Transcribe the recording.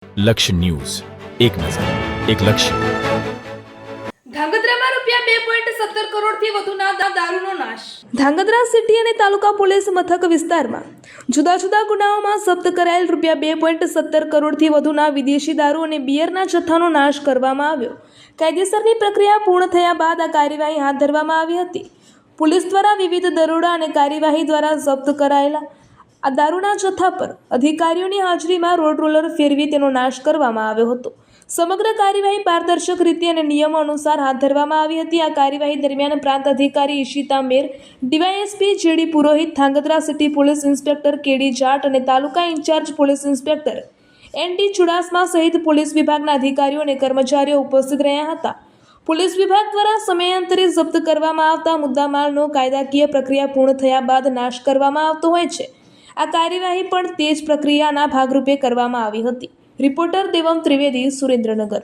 લક્ષ્ય ન્યૂઝ, એક નજર, એક લક્ષ્ય. ધાંગધ્રામાં ₹2.17 કરોડથી વધુના દારૂનો નાશ. ધાંગધ્રા સિટી અને તાલુકા પોલીસ મથક વિસ્તારમાં જુદા જુદા ગુનાઓમાં જપ્ત કરાયેલ ₹2.17 કરોડથી વધુના વિદેશી દારૂ અને બિયરના જથ્થાનો નાશ કરવામાં આવ્યો. કાયદેસરની પ્રક્રિયા પૂર્ણ થયા બાદ આ કાર્યવાહી હાથ ધરવામાં આવી હતી. પોલીસ દ્વારા વિવિધ દરોડા અને કાર્યવાહી દ્વારા જપ્ત કરાયેલા આ દારૂના જથ્થા પર અધિકારીઓની હાજરીમાં રોડ રોલર ફેરવી તેનો નાશ કરવામાં આવ્યો હતો. સમગ્ર કાર્યવાહી પારદર્શક રીતે અને નિયમો અનુસાર હાથ ધરવામાં આવી હતી. આ કાર્યવાહી દરમિયાન પ્રાંત અધિકારી Ishita Mer, DYSP JD Purohit, Dhrangadhra city police inspector KD Jat અને taluka in charge police inspector ND Chudasama સહિત પોલીસ વિભાગના અધિકારીઓ અને કર્મચારીઓ ઉપસ્થિત રહ્યા હતા. પોલીસ વિભાગ દ્વારા સમયાંતરે જપ્ત કરવામાં આવતા મુદ્દામાલનો કાયદાકીય પ્રક્રિયા પૂર્ણ થયા બાદ નાશ કરવામાં આવતો હોય છે. આ કાર્યવાહી પણ તે જ પ્રક્રિયાના ભાગરૂપે કરવામાં આવી હતી. રિપોર્ટર દેવમ ત્રિવેદી, સુરેન્દ્રનગર.